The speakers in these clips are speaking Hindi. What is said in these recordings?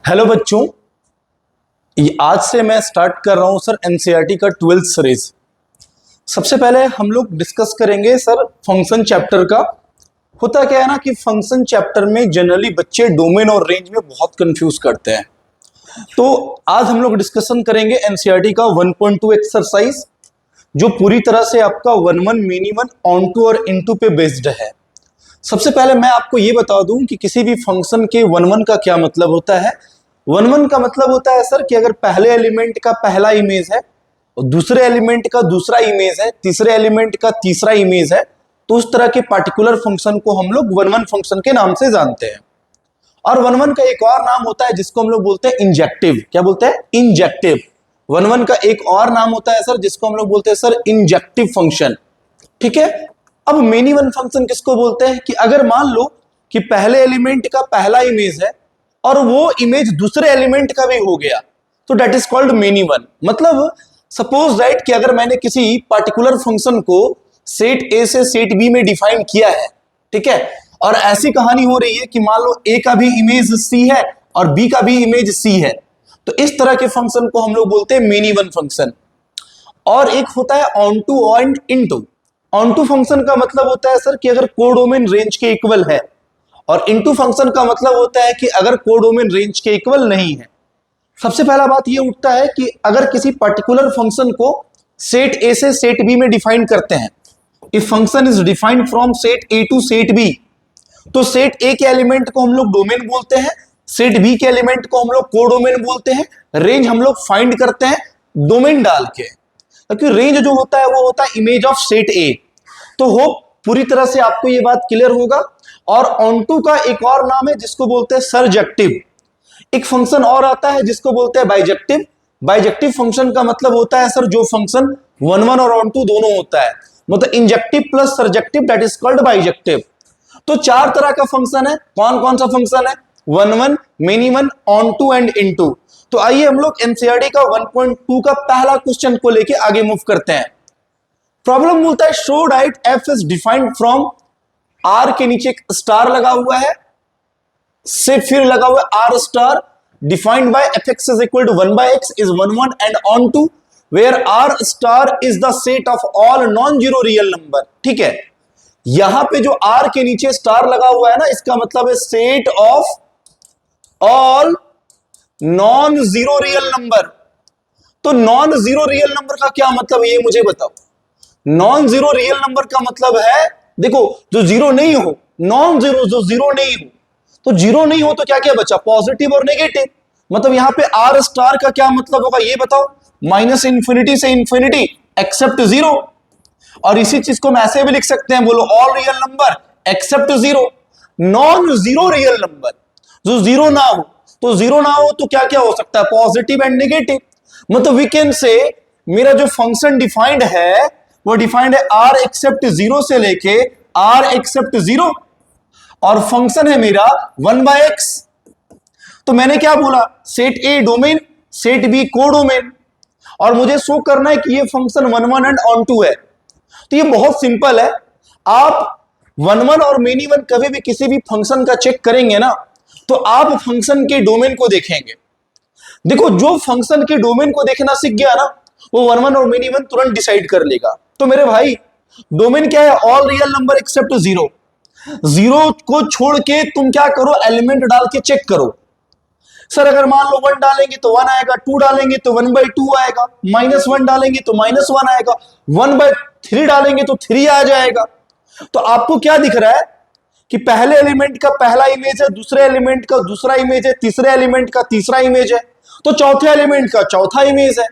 हेलो बच्चों, आज से मैं स्टार्ट कर रहा हूं सर एनसीईआरटी का 12th सीरीज। सबसे पहले हम लोग डिस्कस करेंगे सर फंक्शन चैप्टर का। होता क्या है ना कि फंक्शन चैप्टर में जनरली बच्चे डोमेन और रेंज में बहुत कंफ्यूज करते हैं। तो आज हम लोग डिस्कशन करेंगे एनसीईआरटी का 1.2 एक्सरसाइज, जो पूरी तरह से आपका 1-1 मिनी-1 ऑन-टू और इन-टू पे बेस्ड है। सबसे पहले मैं आपको ये बता दूं कि किसी भी फंक्शन के 1-1 का क्या मतलब होता है। 1-1 का मतलब होता है सर कि अगर पहले एलिमेंट का पहला इमेज है और दूसरे एलिमेंट का दूसरा इमेज है, तीसरे एलिमेंट का तीसरा इमेज है, तो उस तरह के पार्टिकुलर फंक्शन को हम लोग 1-1 फंक्शन के नाम से जानते हैं। और 1-1 का एक और नाम होता है जिसको हम लोग बोलते हैं इंजेक्टिव। क्या बोलते हैं? इंजेक्टिव। 1-1 का एक और नाम होता है सर जिसको हम लोग बोलते हैं सर इंजेक्टिव फंक्शन। ठीक है। अब मेनी वन फंक्शन किसको बोलते हैं कि अगर मान लो कि पहले एलिमेंट का पहला इमेज है और वो इमेज दूसरे एलिमेंट का भी हो गया, तो that is called many one. मतलब सपोज राइट कि अगर मैंने किसी पार्टिकुलर फंक्शन को सेट ए से सेट बी में डिफाइन किया है, ठीक है, और ऐसी कहानी हो रही है कि मान लो ए का भी इमेज सी है और बी का भी इमेज सी है, तो इस तरह के फंक्शन को हम लोग बोलते हैं मेनी वन फंक्शन। और एक होता है onto and into. Onto function का मतलब होता है सर कि अगर कोडोमेन रेंज के इक्वल है, और इनटू फंक्शन का मतलब होता है कि अगर कोडोमेन रेंज के इक्वल नहीं है। सबसे पहला बात ये उठता है कि अगर किसी पर्टिकुलर फंक्शन को सेट ए से सेट बी में डिफाइन करते हैं, if function is defined from set A to set B, तो सेट ए के एलिमेंट को हम लोग डोमेन बोलते हैं, सेट बी के एलिमेंट को हम लोग कोडोमेन बोलते हैं। रेंज हम लोग फाइंड करते हैं डोमेन डाल के, क्योंकि रेंज जो होता है वो होता है इमेज ऑफ सेट ए। तो होप पूरी तरह से आपको ये बात क्लियर होगा। और ऑनटू का एक और नाम है जिसको बोलते हैं सरजेक्टिव। एक फंक्शन और आता है जिसको बोलते हैं बाइजेक्टिव। बाइजेक्टिव फंक्शन का मतलब होता है सर जो फंक्शन 1-1 और ऑनटू दोनों होता है, मतलब injective plus surjective, that is called bijective. तो चार तरह का फंक्शन है। कौन कौन सा फंक्शन है? 1-1, many one, onto and into. तो आइए हम लोग एनसीईआरटी का 1.2 का पहला क्वेश्चन को लेके आगे मूव करते हैं। प्रॉब्लम बोलता है show right f is defined from, R के नीचे एक स्टार लगा हुआ है, से फिर लगा हुआ है R star, defined by f x is equal to 1/x is 1-1 and onto where R star is the set of all non zero real number. ठीक है, यहां पे जो आर के नीचे स्टार लगा हुआ है ना, इसका मतलब है set of all non zero real number. तो नॉन जीरो रियल नंबर का क्या मतलब है ये मुझे बताओ। नॉन जीरो रियल नंबर का मतलब है, देखो, जो जीरो नहीं हो, नॉन जीरो, जो जीरो नहीं हो, तो जीरो नहीं हो तो क्या क्या बचा? पॉजिटिव और नेगेटिव। मतलब यहां पे आर स्टार का क्या मतलब होगा ये बताओ? माइनस इंफिनिटी से इंफिनिटी एक्सेप्ट जीरो। और इसी चीज को हम ऐसे भी लिख सकते हैं, बोलो all real number except zero. Non zero real number, जो जीरो ना हो, तो जीरो ना हो तो क्या क्या हो सकता है? Positive and negative. मतलब वी कैन से मेरा जो फंक्शन डिफाइंड है वो डिफाइंड है आर एक्सेप्ट जीरो से लेके आर एक्सेप्ट जीरो, और फंक्शन है मेरा 1/x। तो मैंने क्या बोला? Set A domain, set B codomain, और मुझे शो करना है कि ये फंक्शन 1-1 एंड ऑनटू है। तो ये बहुत सिंपल है। आप 1-1 और मेनी वन कभी भी किसी भी फंक्शन का चेक करेंगे ना, तो आप फंक्शन के डोमेन को देखेंगे। देखो, जो फंक्शन के डोमेन को देखना सीख गया ना, वो 1-1 और मेनी वन तुरंत डिसाइड कर लेगा। तो मेरे भाई, डोमेन क्या है? All real number except zero. Zero को छोड़ के तुम क्या करो? एलिमेंट डाल के चेक करो। सर अगर मान लो 1 डालेंगे तो 1 आएगा, 2 डालेंगे तो 1/2 आएगा, -1 डालेंगे तो -1 आएगा, 1/3 डालेंगे तो 3 आ जाएगा। तो आपको क्या दिख रहा है कि पहले एलिमेंट का पहला इमेज है, दूसरे एलिमेंट का दूसरा इमेज है, तीसरे एलिमेंट का तीसरा इमेज है, तो चौथे एलिमेंट का चौथा इमेज है।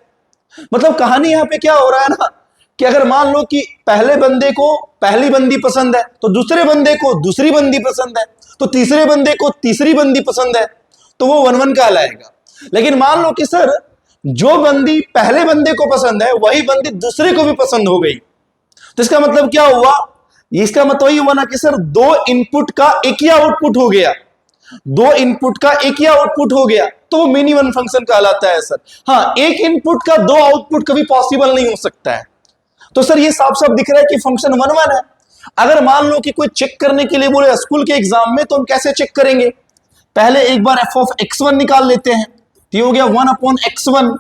मतलब कहानी यहां पे क्या हो रहा है ना, कि अगर मान लो कि पहले बंदे को पहली बंदी पसंद है, तो दूसरे बंदे को दूसरी बंदी पसंद है, तो तीसरे बंदे को तीसरी बंदी पसंद है, तो वो 1-1 कहलाएगा। लेकिन मान लो कि सर जो बंदी पहले बंदे को पसंद है वही बंदी दूसरे को भी पसंद हो गई, तो इसका मतलब क्या हुआ? इसका मतलब ये हुआ ना कि सर दो इनपुट का एक ही आउटपुट हो गया, दो इनपुट का एक ही आउटपुट हो गया, तो वो मिनी वन फंक्शन कहलाता है सर। हाँ, एक इनपुट का दो आउटपुट कभी पॉसिबल नहीं हो सकता है। तो सर ये साफ साफ दिख रहा है कि फंक्शन 1-1 है। अगर मान लो कि कोई चेक करने के लिए बोले स्कूल के एग्जाम में, तो हम कैसे चेक करेंगे? पहले एक बार एफ ऑफ x1 निकाल लेते हैं, तो ये हो गया 1/x1,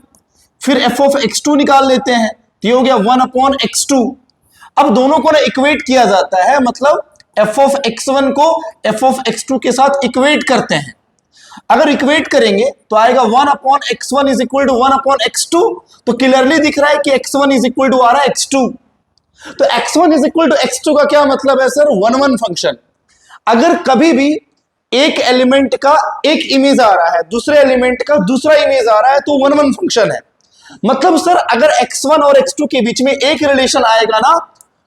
फिर एफ ऑफ x2 निकाल लेते हैं, तो ये हो गया 1/x2। अब दोनों को ना इक्वेट किया जाता है, मतलब एफ ऑफ x1 को एफ ऑफ x2 के साथ इक्वेट करते हैं। अगर इक्वेट करेंगे तो आएगा 1/x1 is equal to 1/x2, तो क्लियरली दिख रहा है कि x1 इज इक्वल टू आ रहा है x2। तो x1 is equal to x2 का क्या मतलब है सर? 1/1 फंक्शन। अगर कभी भी एक एलिमेंट का एक इमेज आ रहा है, दूसरे एलिमेंट का दूसरा इमेज आ रहा है, तो 1/1 फंक्शन है। मतलब सर अगर x1 और x2 के बीच में एक रिलेशन आएगा ना,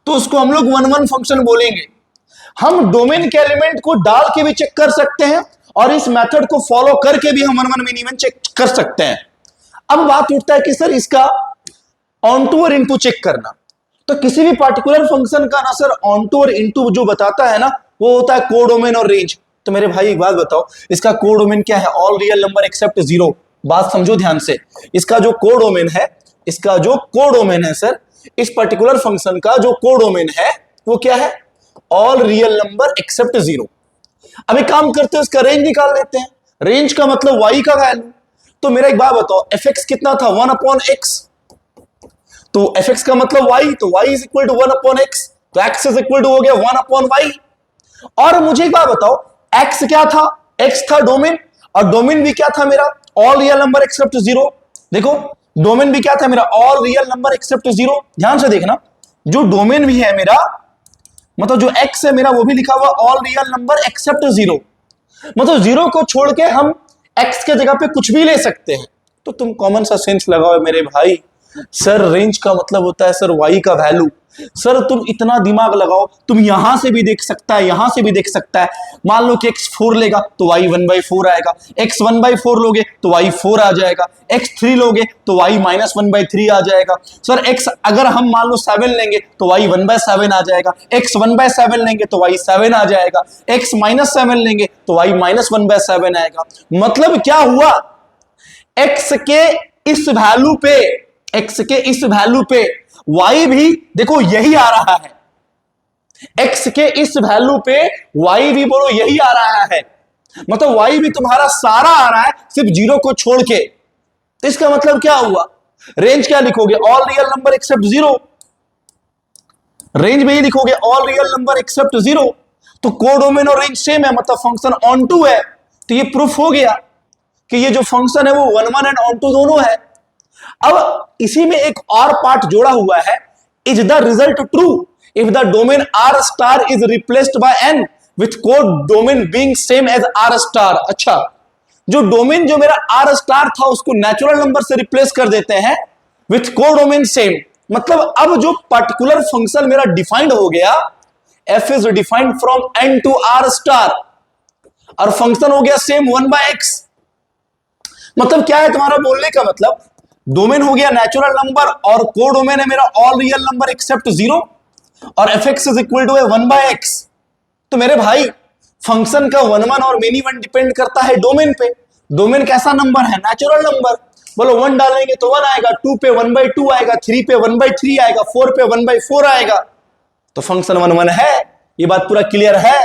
तो उसको हम लोग 1/1 फंक्शन बोलेंगे। हम डोमेन के एलिमेंट को डाल के भी चेक कर सकते हैं और इस मेथड को फॉलो करके भी हम 1/1 मिनिमम चेक कर सकते हैं। अब बात उठता है कि सर इसका ऑन टू और इनटू चेक करना। तो किसी भी पार्टिकुलर फंक्शन का ना सर ऑन टू और इनटू जो बताता है ना, वो होता है कोडोमेन और रेंज। तो मेरे भाई एक बात बताओ, इसका कोडोमेन क्या है? All real number accept 0। बात समझो ध्यान से। इसका जो कोडोमेन है, इसका जो कोडोमेन है सर, इस पर्टिकुलर फंक्शन का जो कोडोमेन है वो क्या है? All real number accept 0। अब एक काम करते हैं, इसका रेंज निकाल लेते हैं। रेंज का मतलब y का वैल्यू। तो मेरा एक बात बताओ, fx कितना था? 1/x। तो fx का मतलब y, तो y is equal to 1/x, तो x इज इक्वल टू हो गया 1/y। और मुझे एक बात बताओ, x क्या था? x था डोमेन, और डोमेन भी क्या था मेरा? All real number accept 0। देखो डोमेन भी क्या था मेरा? All real number accept 0। ध्यान से देखना, जो डोमेन भी है मेरा, मतलब जो x है मेरा, वो भी लिखा हुआ ऑल रियल नंबर एक्सेप्ट 0। मतलब 0 को छोड़ के हम x के जगह पे कुछ भी ले सकते हैं। तो तुम कॉमन सा सेंस लगाओ मेरे भाई। सर रेंज का मतलब होता है सर y का वैल्यू। सर तुम इतना दिमाग लगाओ, तुम यहां से भी देख सकता है, यहां से भी देख सकता है। मान लो कि x 4 लेगा तो y 1/4 आएगा, x 1/4 लोगे तो y 4 आ जाएगा, x 3 लोगे तो y -1/3 आ जाएगा। सर x अगर हम मान लो 7 लेंगे तो y 1/7 आ जाएगा, x 1/7 लेंगे तो y 7 आ जाएगा, x -7 लेंगे तो y -1/7 आएगा। मतलब क्या हुआ? x के इस वैल्यू पे, x के इस वैल्यू पे y भी देखो यही आ रहा है। x के इस वैल्यू पे y भी बोलो यही आ रहा है। मतलब y भी तुम्हारा सारा आ रहा है, सिर्फ 0 को छोड़ के। तो इसका मतलब क्या हुआ? रेंज क्या लिखोगे? All real number accept 0। Range में ही लिखोगे ऑल रियल नंबर एक्सेप्ट 0। तो कोडोमेन और रेंज सेम है, मतलब फंक्शन ऑन टू है। तो ये प्रूफ हो गया कि ये जो फंक्शन है वो 1/1 एंड ऑन टू दोनों है। अब इसी में एक और पार्ट जोड़ा हुआ है, is the result true if the domain r star is replaced by n with codomain being same as r star. अच्छा, जो डोमेन जो मेरा r स्टार था उसको नेचुरल नंबर से रिप्लेस कर देते हैं विथ कोड डोमेन सेम। मतलब अब जो पर्टिकुलर फंक्शन मेरा डिफाइंड हो गया, f is defined from n to r star, और फंक्शन हो गया सेम 1/x। मतलब क्या है तुम्हारा बोलने का मतलब? डोमेन हो गया नेचुरल नंबर और को डोमेन है मेरा ऑल रियल नंबर एक्सेप्ट 0, और fx is equal to 1/x। तो मेरे भाई फंक्शन का 1/1 और मेनी 1 डिपेंड करता है डोमेन पे। डोमेन कैसा नंबर है? Natural number. बोलो 1 डालेंगे तो 1 आएगा, 2 पे 1/2 आएगा, 3 पे 1/3 आएगा, 4 पे 1/4 आएगा। तो फंक्शन 1/1 है। ये बात पूरा क्लियर है?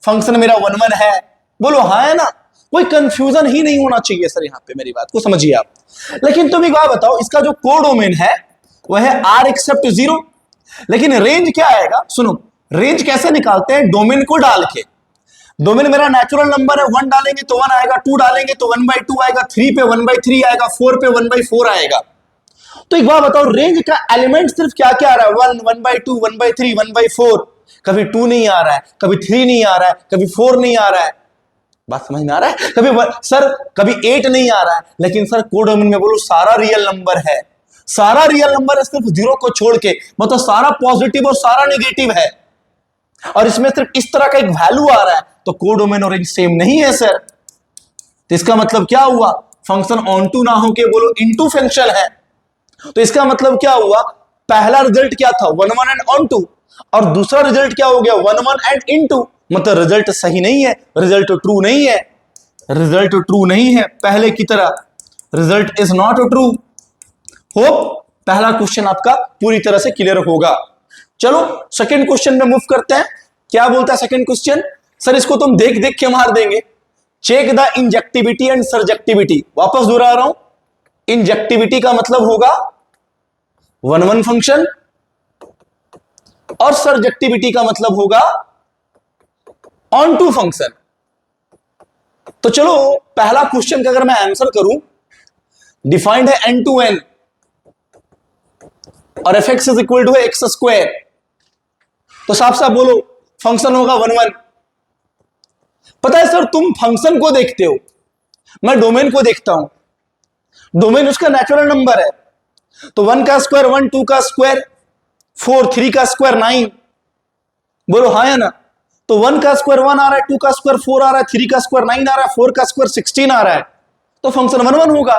फंक्शन मेरा 1/1 है। बोलो हाँ है ना? कोई कंफ्यूजन ही नहीं होना चाहिए सर, यहां पे मेरी बात को समझिए आप। लेकिन तुम एक बात बताओ, इसका जो कोडोमेन है वह है r एक्सेप्ट 0, लेकिन रेंज क्या आएगा? सुनो, रेंज कैसे निकालते हैं? डोमेन को डाल के। डोमेन मेरा नेचुरल नंबर है, 1 डालेंगे तो 1 आएगा, 2 डालेंगे तो 1/2 आएगा, 3 पे 1/3 आएगा, 4 पे 1/4 आएगा। तो एक बात बताओ, रेंज का एलिमेंट सिर्फ क्या क्या आ रहा है? 1, 1/2, 1/3, 1/4। कभी 2 नहीं आ रहा है, कभी 3 नहीं आ रहा है, कभी 4 नहीं आ रहा है। बात समझ में आ रहा है? कभी 8 नहीं आ रहा है। लेकिन सर कोडोमेन में बोलो सारा रियल नंबर है, सारा रियल नंबर है सिर्फ 0 को छोड़ के। मतलब सारा पॉजिटिव और सारा नेगेटिव है, और इसमें सिर्फ इस तरह का एक वैल्यू आ रहा है। तो कोडोमेन और रेंज सेम नहीं है सर। तो इसका मतलब क्या हुआ? फंक्शन ऑन टू ना होके बोलो इनटू फंक्शन है। तो इसका मतलब क्या हुआ? पहला रिजल्ट क्या था? 1/1 एंड ऑन टू, और दूसरा रिजल्ट क्या हो गया? 1/1 एंड इनटू। मतलब रिजल्ट सही नहीं है, रिजल्ट ट्रू नहीं है, रिजल्ट ट्रू नहीं है पहले की तरह। Result is not true. Hope पहला क्वेश्चन आपका पूरी तरह से क्लियर होगा। चलो सेकंड क्वेश्चन में मूव करते हैं। क्या बोलता है सेकंड क्वेश्चन? सर इसको तुम देख देख के मार देंगे, check the injectivity and surjectivity. वापस दोहरा रहा हूं, इंजेक्टिविटी का मतलब होगा 1-1 फंक्शन और सर्जेक्टिविटी का मतलब होगा ऑन टू फंक्शन। तो चलो पहला क्वेश्चन का अगर मैं आंसर करूं, डिफाइंड है n टू n और fx is equal to x square, तो साफ साफ बोलो फंक्शन होगा 1-1। पता है सर, तुम फंक्शन को देखते हो, मैं डोमेन को देखता हूं। डोमेन उसका नेचुरल नंबर है, तो 1 का स्क्वायर 1, 2 का स्क्वायर 4, 3 का स्क्वायर 9। बोलो हाँ या ना। तो 1 का स्क्वायर 1 आ रहा है, 2 का स्क्वायर 4 आ रहा है, 3 का स्क्वायर 9 आ रहा है, 4 का स्क्वायर 16 आ रहा है, तो फंक्शन 1-1 होगा।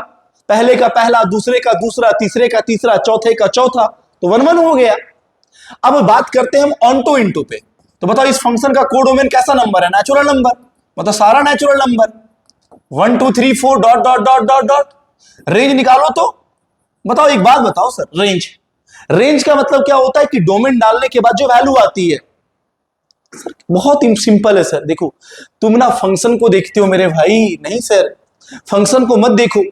पहले का पहला, दूसरे का दूसरा, तीसरे का तीसरा, चौथे का चौथा, तो 1-1 हो गया। अब बात करते हैं हम ऑन टू इनटू पे। तो बताओ इस फंक्शन का कोडोमेन कैसा नंबर है? नेचुरल नंबर, मतलब सारा natural number 1 2 3 4 dot dot dot dot dot. Range निकालो तो बताओ, एक बात बताओ सर, रेंज का मतलब क्या होता है कि डोमेन डालने के बाद जो वैल्यू आती है। सर बहुत ही सिंपल है सर, देखो तुम ना फंक्शन को देखते हो मेरे भाई, नहीं सर फंक्शन को मत देखो।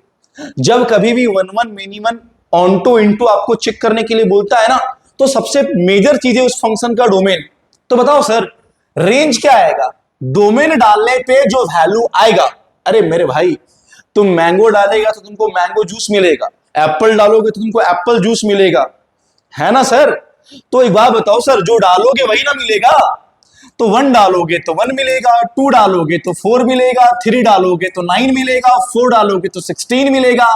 जब कभी भी 1-1 मिनिमम ऑन टू इनटू आपको चेक करने के लिए बोलता है ना, तो सबसे मेजर चीज है उस फंक्शन का डोमेन। तो बताओ सर रेंज क्या आएगा? डोमेन डालने पे जो वैल्यू आएगा। अरे मेरे भाई, तुम मैंगो डालेगा तो तुमको मैंगो जूस मिलेगा, एप्पल डालोगे तो तुमको एप्पल जूस मिलेगा, है ना सर? तो एक बात बताओ सर, जो डालोगे वही ना मिलेगा। तो 1 डालोगे तो 1 मिलेगा, 2 डालोगे तो 4 मिलेगा, 3 डालोगे तो 9 मिलेगा, 4 डालोगे तो 16 मिलेगा।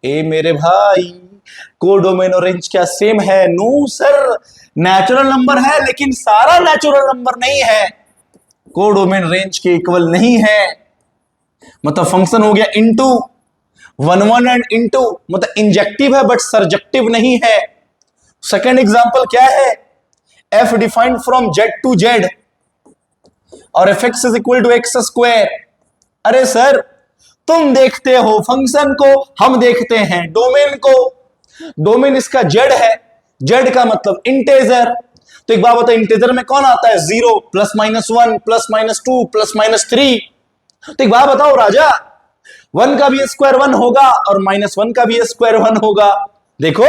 ए मेरे भाई, कोडोमेन और रेंज क्या सेम है? नो सर, नेचुरल नंबर है लेकिन सारा नेचुरल नंबर नहीं है, कोडोमेन रेंज के इक्वल नहीं है। मतलब फंक्शन हो गया इनटू 1-1 एंड इनटू, मतलब इंजेक्टिव है बट सर्जेक्टिव नहीं है। सेकेंड एग्जांपल क्या है? f defined from z to z और fx is equal to x square. अरे सर तुम देखते हो फंक्शन को, हम देखते हैं डोमेन को। डोमेन इसका z है, z का मतलब इंटेजर। तो एक बात बताओ, इंटेजर में कौन आता है? 0 plus minus 1 plus minus 2 plus minus 3। तो एक बात बताओ राजा, 1 का भी स्क्वायर 1 होगा और -1 का भी स्क्वायर 1 होगा। देखो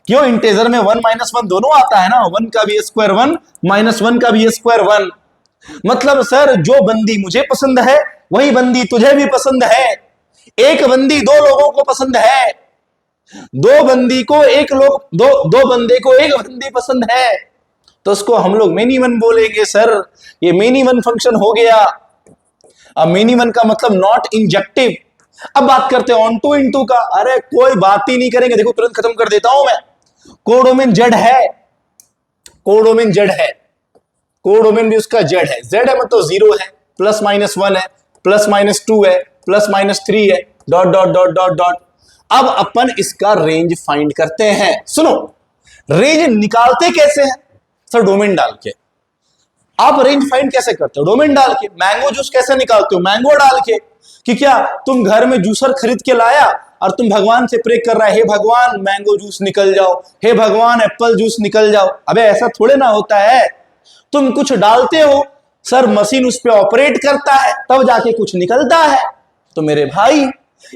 क्यों, इंटेजर में 1 -1 दोनों आता है ना, 1 का भी स्क्वायर 1, -1 का भी स्क्वायर 1। मतलब सर जो बंदी मुझे पसंद है वही बंदी तुझे भी पसंद है। एक बंदी 2 लोगों को पसंद है, 2 बंदी को एक लोग, दो बंदे को एक बंदी पसंद है, तो उसको हम लोग मेनी वन बोलेंगे। सर ये मेनी वन फंक्शन हो गया। अब मेनी वन का मतलब नॉट इंजेक्टिव। अब बात करते हैं ऑन टू इनटू का। अरे कोई बात ही नहीं करेंगे, देखो तुरंत खत्म कर देता हूं मैं। कोडोमेन जेड है, कोडोमेन जेड है, कोडोमेन भी उसका जेड है। जेड है मतलब 0 है, प्लस माइनस 1 है, प्लस माइनस 2 है, प्लस माइनस 3 है, dot dot dot dot dot. अब अपन इसका रेंज फाइंड करते हैं। सुनो, रेंज निकालते कैसे हैं? सर डोमेन डाल के। आप रेंज फाइंड कैसे करते हो? डोमेन डाल के। मैंगो जूस कैसे निकालते हो? मैंगो डाल के। कि क्या तुम घर में जूसर खरीद के लाया और तुम भगवान से प्रे कर रहा है, हे भगवान मैंगो जूस निकल जाओ, हे भगवान एप्पल जूस निकल जाओ। अबे ऐसा थोड़े ना होता है। तुम कुछ डालते हो, सर मशीन उस पर ऑपरेट करता है, तब जाके कुछ निकलता है। तो मेरे भाई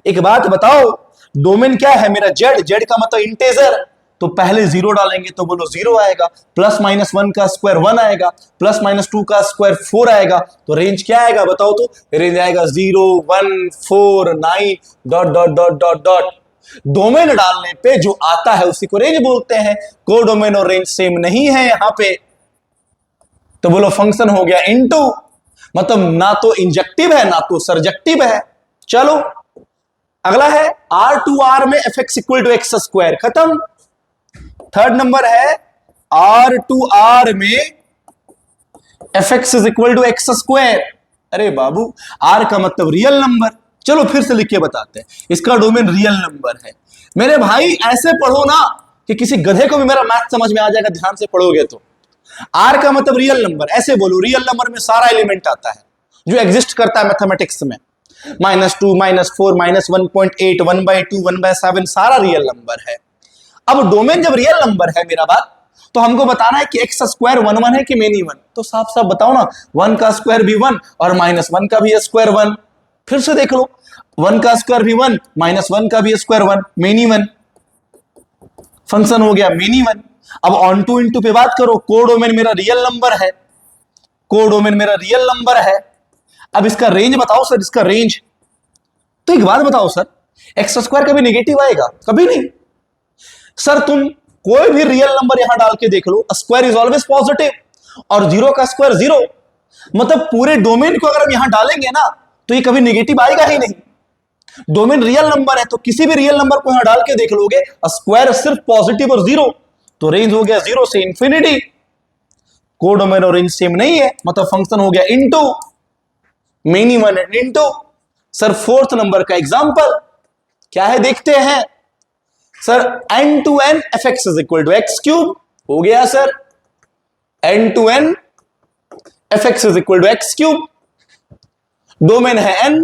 एक बात बताओ, डोमेन क्या है मेरा? जेड। जेड का मतलब इंटेजर। तो पहले 0 डालेंगे तो बोलो 0 आएगा, प्लस माइनस 1 का स्क्वायर 1 आएगा, प्लस माइनस 2 का स्क्वायर 4 आएगा। तो रेंज क्या आएगा बताओ? तो रेंज आएगा 0 1 4 9 dot dot dot dot dot. Domain डालने पे जो आता है उसी को रेंज बोलते हैं। कोडोमेन और रेंज सेम नहीं है यहां पे। तो बोलो फंक्शन हो गया इनटू, मतलब ना तो इंजेक्टिव है ना तो सर्जेक्टिव है। चलो अगला है R टू R में fx equal to x square. खत्म। थर्ड नंबर है R टू R में fx is equal to x square. अरे बाबू, R का मतलब रियल नंबर। चलो फिर से लिख के बताते हैं, इसका डोमेन रियल नंबर है। मेरे भाई ऐसे पढ़ो ना कि किसी गधे को भी मेरा मैथ समझ में आ जाएगा, ध्यान से पढ़ोगे तो। R का मतलब रियल नंबर, ऐसे बोलो रियल नंबर में सारा एलिमेंट आता है जो एग्जिस्ट करता है मैथमेटिक्स में। -2 -4 -1.8 1/2 1/7 सारा रियल नंबर है। अब डोमेन जब रियल नंबर है मेरा बात, तो हमको बताना है कि एक्स स्क्वायर 1 1 है कि मेनी 1। तो साफ साफ बताओ ना, 1 का स्क्वायर भी 1 और -1 का भी स्क्वायर 1। फिर से देख लो, 1 का स्क्वायर भी 1, -1 का भी स्क्वायर 1, मेनी 1 फंक्शन हो गया, मेनी 1। अब ऑन टू इंटू पे बात करो, कोडोमेन मेरा रियल नंबर है, कोडोमेन मेरा रियल नंबर है। अब इसका रेंज बताओ सर, इसका रेंज। तो एक बात बताओ सर, एक्स स्क्वायर कभी नेगेटिव आएगा? कभी नहीं सर। तुम कोई भी रियल नंबर यहां डाल के देख लो, स्क्वायर इज ऑलवेज पॉजिटिव, और 0 का स्क्वायर 0। मतलब पूरे डोमेन को अगर हम यहां डालेंगे ना, तो ये कभी नेगेटिव आएगा ही नहीं। डोमेन रियल नंबर है, तो किसी भी रियल नंबर को यहां डाल के देख लोगे, स्क्वायर सिर्फ पॉजिटिव और 0, तो रेंज हो गया 0 से इंफिनिटी। कोडोमेन और रेंज सेम नहीं है, मतलब फंक्शन हो गया into, many 1 and into. Sir fourth number का एग्जांपल क्या है देखते हैं sir. n to n fx is equal to x cube हो गया sir, n to n fx is equal to x cube. Domain है n,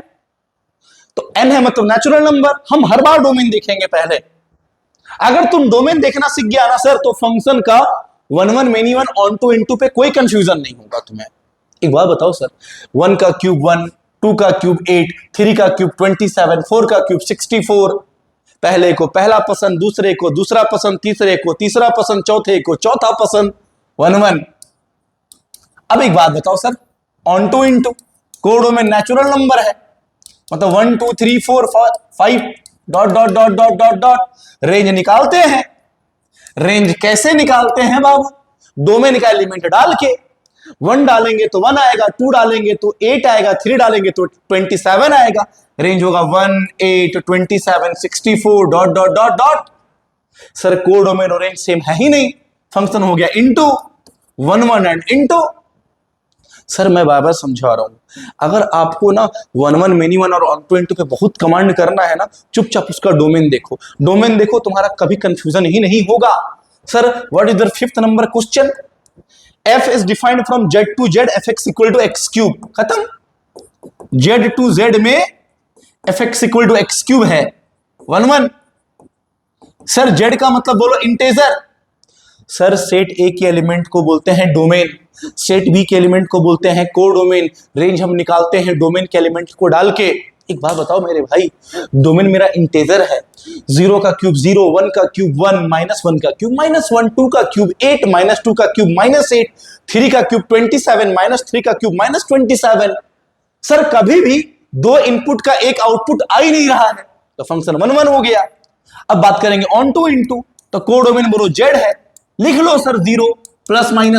तो n है मतलब नेचुरल नंबर। हम हर बार डोमेन देखेंगे पहले। अगर तुम डोमेन देखना सीख गया ना सर, तो फंक्शन का 1 1 मेनी 1 ऑन टू इनटू पे कोई कंफ्यूजन नहीं होगा तुम्हें। एक बात बताओ सर, 1 का क्यूब 1, 2 का क्यूब 8, 3 का क्यूब 27, 4 का क्यूब 64। पहले को पहला पसंद, दूसरे को दूसरा पसंद, तीसरे को तीसरा पसंद, चौथे को चौथा पसंद, 1 1। अब एक बात बताओ sir, on two into, codomain natural number है, मतलब 1 2 3 4 5 dot dot dot dot dot dot. Range निकालते हैं। रेंज कैसे निकालते हैं बाबू? डोमेन का एलिमेंट डाल के, 1 डालेंगे तो 1 आएगा, 2 डालेंगे तो 8 आएगा, 3 डालेंगे तो 27 आएगा। रेंज होगा 1 8 27 64 dot dot dot dot. Sir codomain और रेंज सेम है ही नहीं, फंक्शन हो गया इनटू 1 1 एंड इनटू। सर मैं बार बार समझा रहा हूं, अगर आपको ना 1 1 मेनी 1 और ऑन टू इनटू पे बहुत कमांड करना है ना, चुपचाप उसका डोमेन देखो, डोमेन देखो, तुम्हारा कभी कंफ्यूजन ही नहीं होगा। Sir what is the fifth number question? f is defined from z to z fx equal to x cube। खत्म। z to z में fx equal to x cube है, 1 1। सर z का मतलब बोलो इंटेजर। सर सेट ए के एलिमेंट को बोलते हैं डोमेन, सेट बी के एलिमेंट को बोलते हैं कोडोमेन। रेंज हम निकालते हैं डोमेन के एलिमेंट को डाल के। एक बात बताओ मेरे भाई, डोमेन मेरा इंटेजर है, 0 का क्यूब 0, 1 का क्यूब 1, -1 का क्यूब -1, 2 का क्यूब 8, -2 का क्यूब -8, 3 का क्यूब 27, -3 का क्यूब -27। सर कभी भी 2 इनपुट का एक आउटपुट आ ही नहीं रहा है, तो फंक्शन 1 1 हो गया। अब बात करेंगे ऑन टू इनटू, तो कोडोमेन बोलो z है, लिख लो sir 0 +-1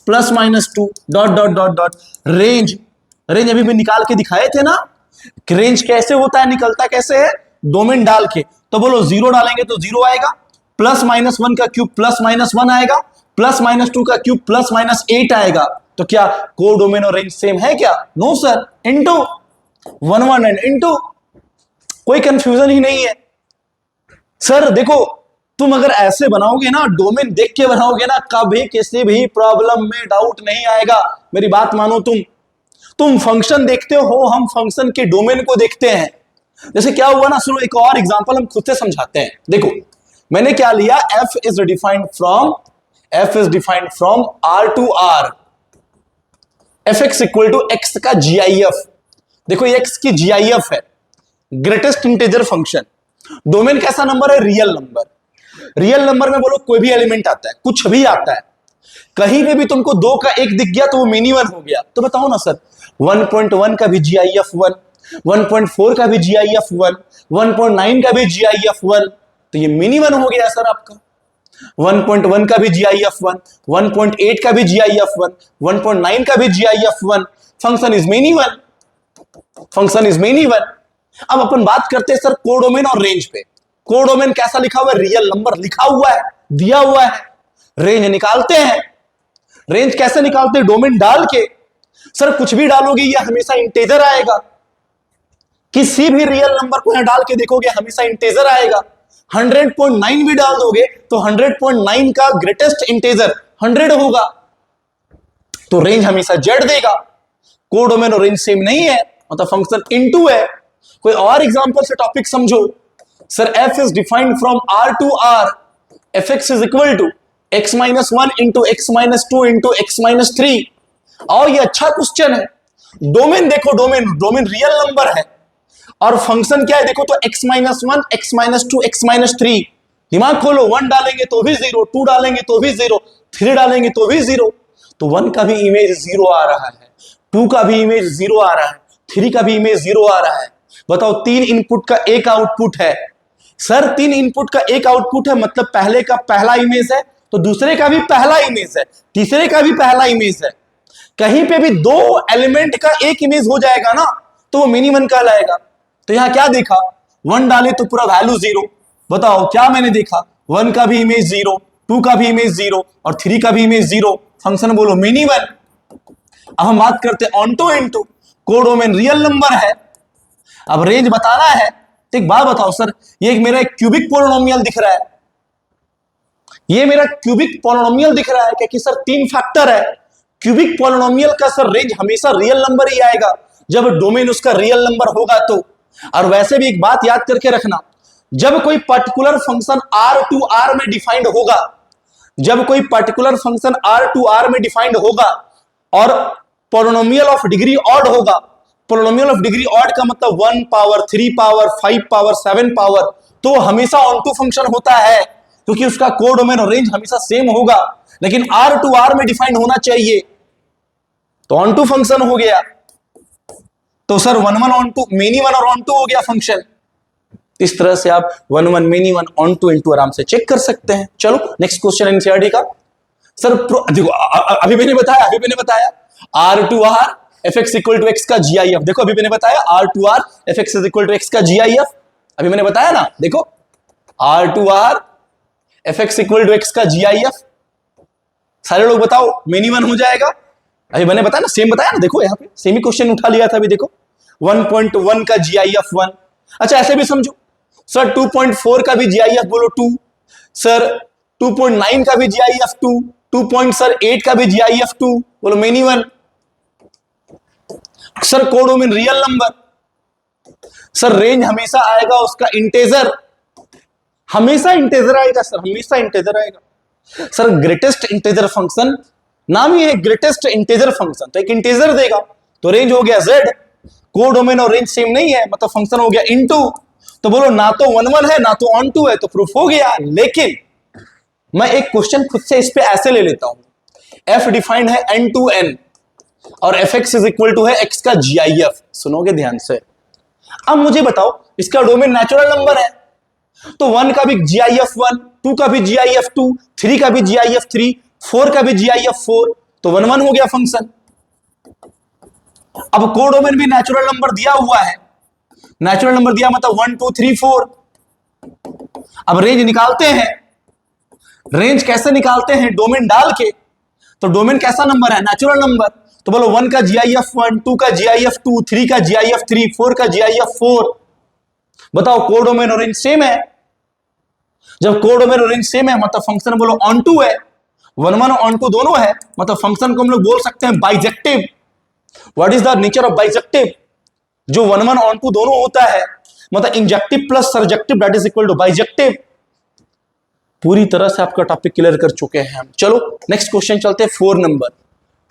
+-2 dot dot dot dot. Range, range अभी भी निकाल के दिखाए थे ना, रेंज कैसे होता है, निकलता कैसे है, डोमेन डाल के। तो बोलो 0 डालेंगे तो 0 आएगा, +-1 का क्यूब +-1 आएगा, +-2 का क्यूब +-8 आएगा। तो क्या कोडोमेन और रेंज सेम है क्या? No sir, into 1 1 and into, कोई कंफ्यूजन ही नहीं है। सर देखो, तुम अगर ऐसे बनाओगे ना, डोमेन देख के बनाओगे ना, कभी किसी भी प्रॉब्लम में डाउट नहीं आएगा। मेरी बात मानो, तुम फंक्शन देखते हो, हम फंक्शन के डोमेन को देखते हैं। जैसे क्या हुआ ना, सुनो एक और एग्जांपल हम खुद से समझाते हैं। देखो मैंने क्या लिया, f is defined from r to r, fx equal to x का GIF। देखो ये x की GIF है, ग्रेटेस्ट इंटीजर फंक्शन। डोमेन कैसा नंबर है? Real number. रियल नंबर में बोलो कोई भी एलिमेंट आता है, कुछ भी आता है, कहीं पे भी तुमको 2 का 1 दिख गया तो वो मिनी 1 हो गया। तो बताओ ना सर, 1.1 का भी GIF 1, 1.4 का भी GIF 1, 1.9 का भी GIF 1, तो ये मिनी 1 हो गया सर आपका। 1.1 का भी GIF 1, 1.8 का भी GIF 1, 1.9 का भी GIF 1। Function is mini 1, function is mini 1। अब अपन बात करते हैं सर कोडोमेन और रेंज पे। कोडोमेन कैसा लिखा हुआ है? रियल नंबर लिखा हुआ है, दिया हुआ है। रेंज निकालते हैं, रेंज कैसे निकालते हैं? डोमेन डाल के। सर कुछ भी डालोगे ये हमेशा इंटीजर आएगा, किसी भी रियल नंबर को यहां डाल के देखोगे हमेशा इंटीजर आएगा। 100.9 भी डाल दोगे तो 100.9 का ग्रेटेस्ट इंटीजर 100 होगा, तो रेंज हमेशा z देगा। कोडोमेन और रेंज सेम नहीं है, मतलब फंक्शन इनटू है। कोई और एग्जांपल से टॉपिक समझो। Sir f is defined from r to r, fx is equal to x-1 into x-2 into x-3। और ये अच्छा क्वेश्चन है। डोमेन देखो, डोमेन रियल नंबर है, और फंक्शन क्या है देखो तो x minus one, x minus two, x minus three. दिमाग खोलो, 1 डालेंगे तो भी 0, 2 डालेंगे तो भी 0, 3 डालेंगे तो भी 0। तो 1 का भी इमेज 0 आ रहा है, 2 का भी इमेज 0 आ रहा है, 3 का भी इमेज 0 आ रहा है। बताओ 3 इनपुट का एक आउटपुट है। सर 3 इनपुट का एक आउटपुट है मतलब पहले का पहला इमेज है तो दूसरे का भी पहला इमेज है, तीसरे का भी पहला इमेज है। कहीं पे भी 2 एलिमेंट का एक इमेज हो जाएगा ना तो वो मिनी वन कहलाएगा। तो यहां क्या देखा, 1 डाले तो पूरा वैल्यू 0। बताओ क्या मैंने देखा, 1 का भी इमेज 0, 2 का भी इमेज 0 और 3 का भी इमेज 0। फंक्शन बोलो मिनी वन। अब हम बात करते हैं onto into. Codomain real number है, अब रेंज बताना है तो एक बात बताओ सर, ये मेरा एक क्यूबिक पोलिनोमियल दिख रहा है, ये मेरा क्यूबिक पोलिनोमियल दिख रहा है क्योंकि सर 3 फैक्टर है। क्यूबिक पोलिनोमियल का सर रेंज हमेशा रियल नंबर ही आएगा जब डोमेन उसका रियल नंबर होगा तो। और वैसे भी एक बात याद करके रखना, जब कोई particular function R to R में डिफाइंड होगा, जब कोई particular function R to R में डिफाइंड होगा और पोलिनोमियल ऑफ डिग्री ऑड होगा, पोलिनोमियल ऑफ डिग्री ऑड का मतलब 1 पावर 3 पावर 5 पावर 7 पावर, तो हमेशा ऑन टू फंक्शन होता है क्योंकि उसका कोडोमेन और रेंज हमेशा सेम होगा। लेकिन R टू R में डिफाइंड होना चाहिए तो ऑन टू फंक्शन हो गया। तो sir 1 1 onto, many one और ऑन टू हो गया फंक्शन। इस तरह से आप 1 1 many one onto into आराम से चेक कर सकते हैं। चलो नेक्स्ट क्वेश्चन एनसीईआरटी का। सर देखो अभी मैंने बताया R to R f x equal to x का GIF। देखो अभी मैंने बताया R to R f x is equal to x का GIF। अभी मैंने बताया ना, देखो R to R f x equal to x का GIF। सारे लोग बताओ मेनी वन हो जाएगा। अभी मैंने बताया ना, सेम बताया ना, देखो यहाँ पे सेम ही क्वेश्चन उठा लिया था अभी। देखो 1.1 का GIF 1। अच्छा ऐसे भी समझो सर 2.4 का भी GIF बोलो 2, सर 2.9 का भी GIF 2, 2.8 का भी GIF 2 बोलो many one. Sir codomain real number, sir range हमेशा आएगा उसका इंटेजर, हमेशा इंटेजर आएगा सर, हमेशा इंटेजर आएगा। सर ग्रेटेस्ट इंटेजर फंक्शन, नाम ही है ग्रेटेस्ट इंटेजर फंक्शन, तो एक इंटेजर देगा तो रेंज हो गया z। कोडोमेन और रेंज सेम नहीं है मतलब फंक्शन हो गया इनटू। तो बोलो ना तो 1 1 है ना तो ऑन टू है, तो प्रूफ हो गया। लेकिन मैं एक क्वेश्चन खुद से इस पे ऐसे ले लेता हूं, f डिफाइंड है n टू n और f x is equal to है x का GIF। सुनोगे ध्यान से। अब मुझे बताओ इसका डोमेन नेचुरल नंबर है तो 1 का भी GIF 1, 2 का भी GIF 2, 3 का भी GIF 3, 4 का भी GIF 4, तो 1 1 हो गया फंक्शन। अब कोडोमेन भी नेचुरल नंबर दिया हुआ है, नेचुरल नंबर दिया मतलब 1 2 3 4। अब रेंज निकालते हैं, रेंज कैसे निकालते हैं, डोमेन डाल के। तो डोमेन कैसा नंबर है, नेचुरल नंबर। तो बोलो 1 का GIF 1, 2 का GIF 2, 3 का GIF 3, 4 का GIF 4। बताओ कोडोमेन और रेंज सेम है। जब कोडोमेन और रेंज सेम है मतलब फंक्शन बोलो ऑन टू है, 1 1 ऑन टू दोनों है मतलब फंक्शन को हम लोग बोल सकते हैं bijective. What is the nature of bijective, जो 1 1 ऑन टू दोनों होता है मतलब injective plus surjective that is equal to bijective. पूरी तरह से आपका टॉपिक क्लियर कर चुके हैं हम। चलो नेक्स्ट क्वेश्चन चलते हैं 4 number.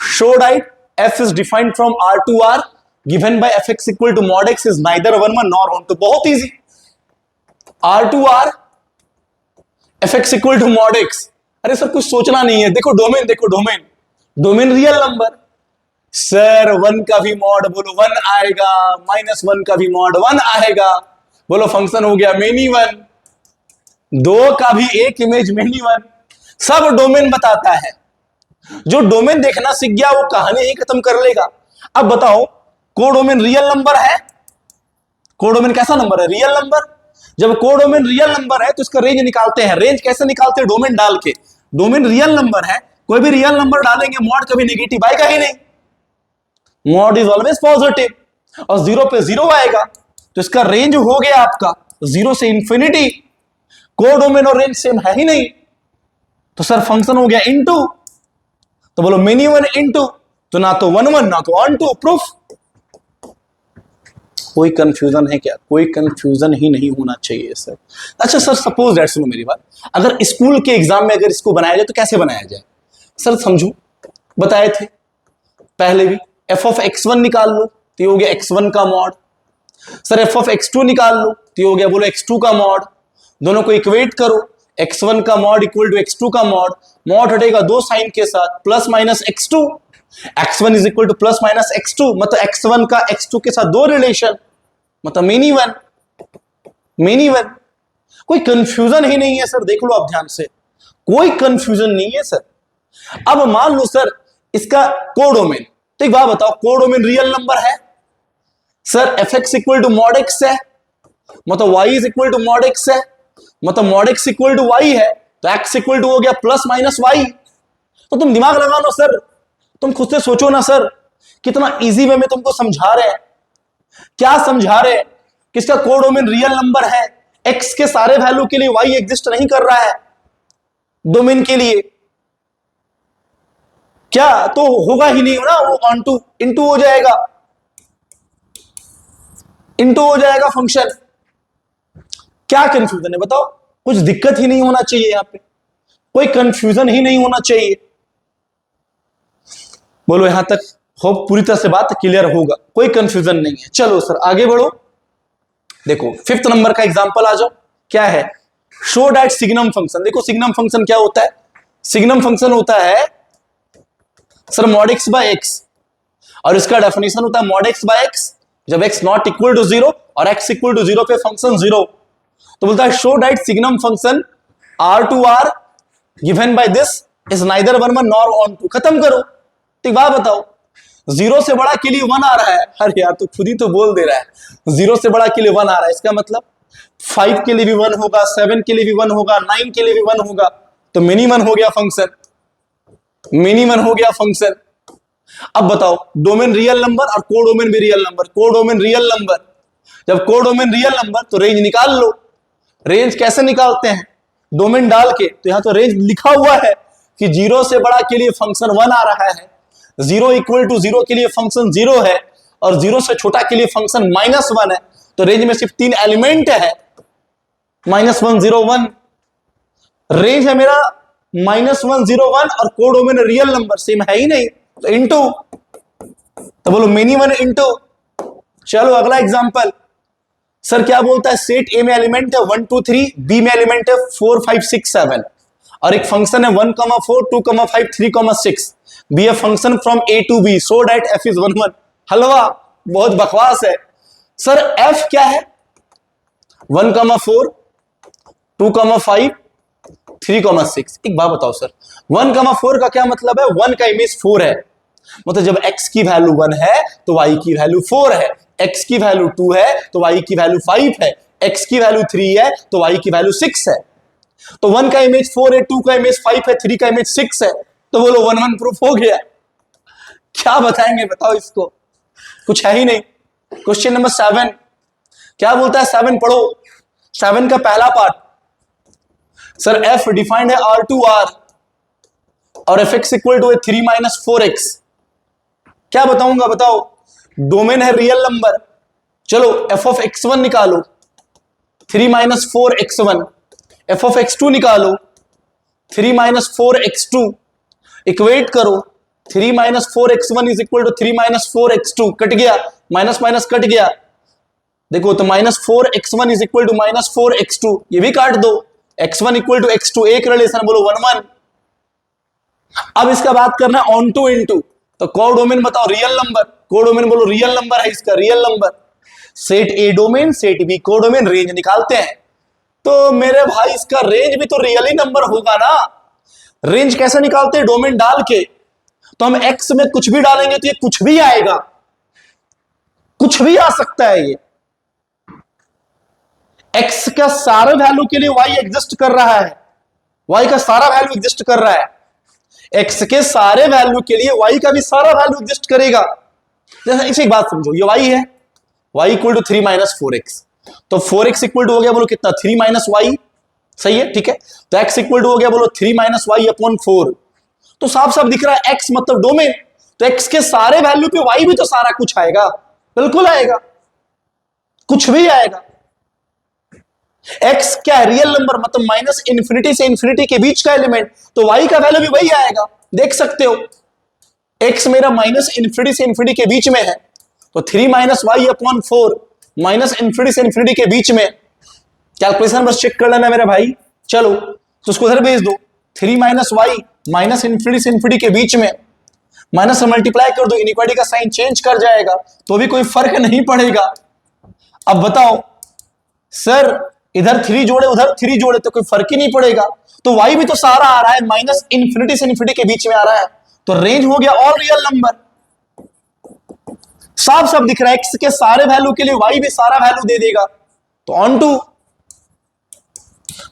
Show that f is defined from R to R given by fx equal to mod x is neither 1 1 nor on to। बहुत easy, R to R fx equal to mod x। अरे सर कुछ सोचना नहीं है, देखो डोमेन, देखो domain, domain real number. Sir 1 का भी मॉड बोलो 1 आएगा, -1 का भी मॉड 1 आएगा, बोलो फंक्शन हो गया मेनी वन। 2 का भी एक इमेज मेनी वन, सब डोमेन बताता है। जो डोमेन देखना सीख गया वो कहानी ही खत्म कर लेगा। अब बताओ कोडोमेन रियल नंबर है, कोडोमेन कैसा नंबर है, रियल नंबर। जब कोडोमेन रियल नंबर है तो इसका रेंज निकालते हैं। रेंज कैसे निकालते हैं, डोमेन डाल के। डोमेन रियल नंबर है, कोई भी रियल नंबर डालेंगे मॉड कभी नेगेटिव आएगा ही नहीं, मॉड इज ऑलवेज पॉजिटिव और 0 पे 0 आएगा। तो इसका रेंज हो गया आपका 0 से इंफिनिटी। कोडोमेन और रेंज सेम है ही नहीं तो सर फंक्शन हो गया इनटू। तो बोलो मेनी वन इनटू, तो ना तो 1 1 ना तो ऑन टू, प्रूफ। कोई कंफ्यूजन है क्या, कोई कंफ्यूजन ही नहीं होना चाहिए सर। अच्छा सर सपोज दैट, सुनो मेरी बात, अगर स्कूल के एग्जाम में अगर इसको बनाया जाए तो कैसे बनाया जाए सर, समझो बताए थे पहले भी। f of x1 निकाल लो तो ये हो गया x1 का mod, sir f of x2 निकाल लो, तो ये हो गया बोलो x2 का मॉड, दोनों को इक्वेट करो, x1 का मॉड इक्वल टू x2 का मॉड, मॉड हटेगा दो साइन के साथ, plus minus x2, x1 is equal two plus minus x2, मतलब x1 का x2 के साथ दो रिलेशन, मतलब मेनी वन, मेनी वन। कोई कंफ्यूजन ही नहीं है सर, देख लो आप ध्यान से, कोई कंफ्यूजन नहीं है सर। अब मान लो सर इसका कोडोमेन, तो एक बात बताओ, कोडोमेन रियल नंबर है sir, f x equal to mod x है, मतलब y is equal to mod x है, मतलब mod x equal to y है, तो एक्स इक्वल टू हो गया प्लस माइनस वाई। तो तुम दिमाग लगा लो सर, तुम खुद से सोचो ना सर, कितना इजी वे में तुमको समझा रहे हैं। क्या समझा रहे हैं? किसका कोडोमेन रियल नंबर है, एक्स के सारे वैल्यू के लिए वाई एग्जिस्ट नहीं कर रहा है डोमेन के लिए, क्या तो होगा ही नहीं ना, वो ऑन टू इनटू हो जाएगा, इनटू हो जाएगा फंक्शन। क्या कंफ्यूजन है बताओ? कुछ दिक्कत ही नहीं होना चाहिए, यहां पे कोई कंफ्यूजन ही नहीं होना चाहिए। बोलो यहां तक होप पूरी तरह से बात क्लियर होगा, कोई कंफ्यूजन नहीं है। चलो सर आगे बढ़ो, देखो फिफ्थ नंबर का एग्जांपल आ जाओ, क्या है, शो दैट सिग्नम फंक्शन। देखो सिग्नम फंक्शन क्या होता है, सिग्नम फंक्शन होता है sir mod x by x, और इसका डेफिनेशन होता है मॉड एक्स बाय एक्स जब x not equal to zero और एक्स इक्वल टू जीरो पे फंक्शन जीरो। तो बोलता है show that signum function R to R given by this is neither one one nor onto. खत्म करो। तो बात बताओ, जीरो से बड़ा के लिए वन आ रहा है, अरे यार तो खुद ही तो बोल दे रहा है जीरो से बड़ा के लिए वन आ रहा है, इसका मतलब 5 के लिए भी वन होगा, 7 के लिए भी वन होगा, 9 के लिए भी वन होगा, तो मिनी वन हो गया फंक्शन, मिनी वन हो गया फंक्शन। अब बताओ डोमेन रियल नंबर और कोडोमेन भी real number, codomain real number, जब कोडोमेन रियल नंबर तो रेंज निकाल लो। रेंज कैसे निकालते हैं, डोमेन डाल के, तो यहां तो रेंज लिखा हुआ है कि जीरो से बड़ा के लिए फंक्शन वन आ रहा है, जीरो इक्वल टू जीरो के लिए फंक्शन जीरो है, और जीरो से छोटा के लिए फंक्शन माइनस वन है, तो रेंज में सिर्फ 3 एलिमेंट है, minus one zero one, range है मेरा माइनस वन जीरो वन, और कोडोमेन रियल नंबर सेम है ही नहीं, तो इंटू, तो बोलो मिनी वन इंटू। चलो अगला एग्जांपल, सर क्या बोलता है, सेट ए में एलिमेंट है 1 2 3, बी में एलिमेंट है 4 5 6 7, और एक फंक्शन है 1 4 2 5 3 6, be a function from A to B so that f is 1 1। हलवा, बहुत बकवास है सर। एफ क्या है, 1 4 2 5 3 6। एक बात बताओ सर, 1 4 का क्या मतलब है, 1 का इमेज 4 है, मतलब जब x की वैल्यू 1 है तो y की वैल्यू 4 है, x की वैल्यू 2 है तो y की वैल्यू 5 है, x की वैल्यू 3 है तो y की वैल्यू 6 है। तो 1 का इमेज 4 है, 2 का इमेज 5 है, 3 का इमेज 6 है, तो बोलो 1 1 प्रूफ हो गया। क्या बताएंगे बताओ इसको, कुछ है ही नहीं। क्वेश्चन नंबर 7 क्या बोलता है, 7 पढ़ो। 7 का पहला पार्ट, सर f डिफाइंड है r टू r और fx equal to 3 minus 4x। क्या बताऊंगा बताओ, डोमेन है रियल नंबर, चलो f ऑफ x1 निकालो 3 minus 4x1, f of x2 निकालो 3 माइनस 4x2, इक्वेट करो 3 minus 4x1 is equal to 3 minus 4x2, cut गया, माइनस माइनस कट गया, देखो तो minus 4x1 is equal to minus 4x2, ये भी काट दो, x1 इक्वल टू x2, एक रिलेशन बोलो 1 1। अब इसका बात करना है ऑन टू इनटू, तो कोडोमेन बताओ रियल नंबर, कोडोमेन बोलो रियल नंबर है इसका, real number, set A domain set B codomain, range निकालते हैं। तो मेरे भाई इसका रेंज भी तो रियल ही नंबर होगा ना, रेंज कैसे निकालते हैं, डोमेन डाल के, तो हम एक्स में कुछ भी डालेंगे तो ये कुछ भी आएगा, कुछ भी आ सकता है, ये एक्स का सारे वैल्यू के लिए वाई एग्जिस्ट कर रहा है, वाई का सारा वैल्यू एग्जिस्ट कर रहा है, एक्स के सारे वैल्यू के लिए वाई का भी सारा वैल्यू एग्जिस्ट करेगा। जैसे इसे एक बात समझो, ये वाई है, Y equal to 3 minus 4x, तो 4x इक्वल टू हो गया बोलो कितना 3 माइनस वाई, सही है, ठीक है, तो x इक्वल टू हो गया बोलो 3 माइनस वाई अपॉन 4, तो साफ साफ दिख रहा है x मतलब डोमेन, तो x के सारे वैल्यू पे y भी तो सारा कुछ आएगा, बिल्कुल आएगा, कुछ भी आएगा। x क्या है, रियल नंबर, मतलब माइनस इंफिनिटी से इंफिनिटी के बीच का एलिमेंट, तो y का वैल्यू भी वही आएगा, देख सकते हो x मेरा माइनस इंफिनिटी से इंफिनिटी के बीच में है, तो 3 minus y upon 4, minus infinity से इंफिनिटी के बीच में। कैलकुलेशन बस चेक कर लेना मेरे भाई। चलो तो उसको उधर भेज दो, 3 माइनस वाई माइनस इंफिनिटी से इंफिनिटी के बीच में, माइनस से मल्टीप्लाई कर दो, इनइक्वालिटी का साइन चेंज कर जाएगा तो भी कोई फर्क नहीं पड़ेगा। अब बताओ सर इधर 3 जोड़े उधर 3 जोड़े तो कोई फर्क ही नहीं पड़ेगा, तो वाई भी तो सारा आ रहा है माइनस इंफिनिटी से इंफिनिटी के बीच में आ रहा है, तो रेंज हो गया ऑल रियल नंबर। साफ साफ दिख रहा है एक्स के सारे वैल्यू के लिए वाई भी सारा वैल्यू दे देगा। तो ऑन टू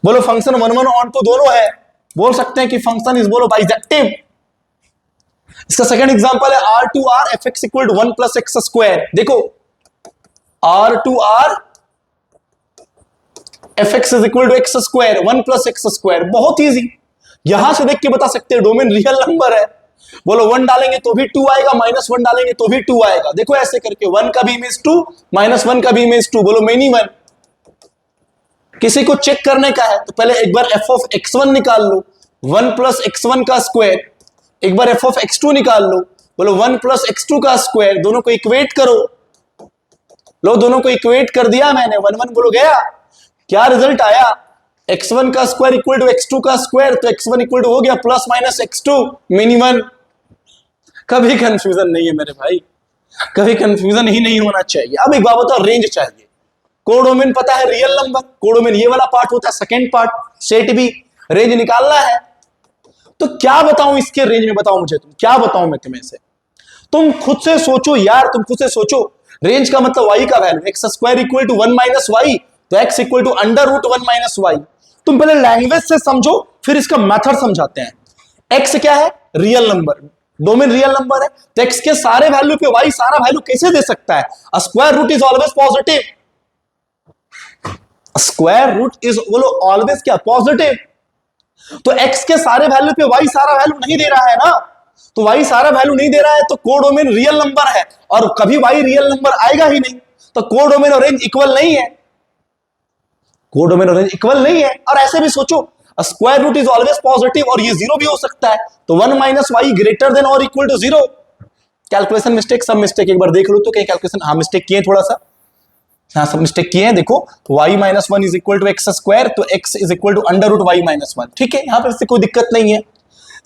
बोलो फंक्शन 1 1 ऑन टू दोनों है, बोल सकते हैं कि फंक्शन इज बोलो बाइजेक्टिव। इसका सेकंड एग्जांपल है R to R f x equal to 1 plus x square. देखो R to R f x is equal to x square 1 plus x square, बहुत इजी। यहां से देख के बता सकते हैं डोमेन रियल नंबर है। बोलो 1 डालेंगे तो भी 2 आएगा, माइनस 1 डालेंगे तो भी 2 आएगा। देखो ऐसे करके 1 का भी इमेज 2 माइनस 1 का भी इमेज 2, बोलो मेनी 1। किसी को चेक करने का है तो पहले एक बार एफ ऑफ x1 निकाल लो, 1 प्लस x1 का स्क्वायर, एक बार एफ ऑफ x2 निकाल लो, बोलो 1 प्लस x2 का स्क्वायर, दोनों को इक्वेट करो। लो दोनों को इक्वेट कर दिया मैंने, 1 1 बोलो गया, क्या रिजल्ट आया x1 का स्क्वायर इक्वल टू x2 का स्क्वायर, तो x1 इक्वल टू हो गया प्लस माइनस x2 मिनी 1। कभी कंफ्यूजन नहीं है मेरे भाई, कभी कंफ्यूजन ही नहीं होना चाहिए। अब एक बात बताओ, रेंज चाहिए, कोडोमेन पता है रियल नंबर, कोडोमेन ये वाला पार्ट होता है, सेकंड पार्ट सेट भी, रेंज निकालना है। तो क्या बताऊं इसके रेंज में, बताओ मुझे, तुम क्या बताऊं मैं तुम्हें से, तुम खुद से सोचो यार, तुम खुद से सोचो। रेंज का मतलब वाई का value, x square equal to 1 minus y, तो x equal to under root 1 minus y. तुम पहले लैंग्वेज से समझो फिर इसका मेथड समझाते हैं। एक्स क्या है, real number, domain real number है, तो एक्स के सारे वैल्यू पे वाई सारा वैल्यू कैसे दे सकता है? Square root is always positive, square root is बोलो ऑलवेज क्या, पॉजिटिव। तो एक्स के सारे वैल्यू पे वाई सारा वैल्यू नहीं दे रहा है ना, तो वाई सारा वैल्यू नहीं दे रहा है तो कोडोमेन रियल नंबर है, और कभी वाई रियल नंबर आएगा ही नहीं, तो कोडोमेन और रेंज इक्वल नहीं है, कोडोमेन और रेंज इक्वल नहीं है। और ऐसे भी सोचो, square root is always positive और ये जीरो भी हो सकता है, तो 1 माइनस वाई ग्रेटर देन और इक्वल टू 0। कैलकुलेशन मिस्टेक, सब मिस्टेक, एक बार देख लो तो कहीं कैलकुलेशन हाँ मिस्टेक किए थोड़ा सा, हाँ सब मिस्टेक किए हैं। देखो y minus 1 is equal to x square, तो x is equal to under root y minus 1, ठीक है, यहां पर इससे कोई दिक्कत नहीं है।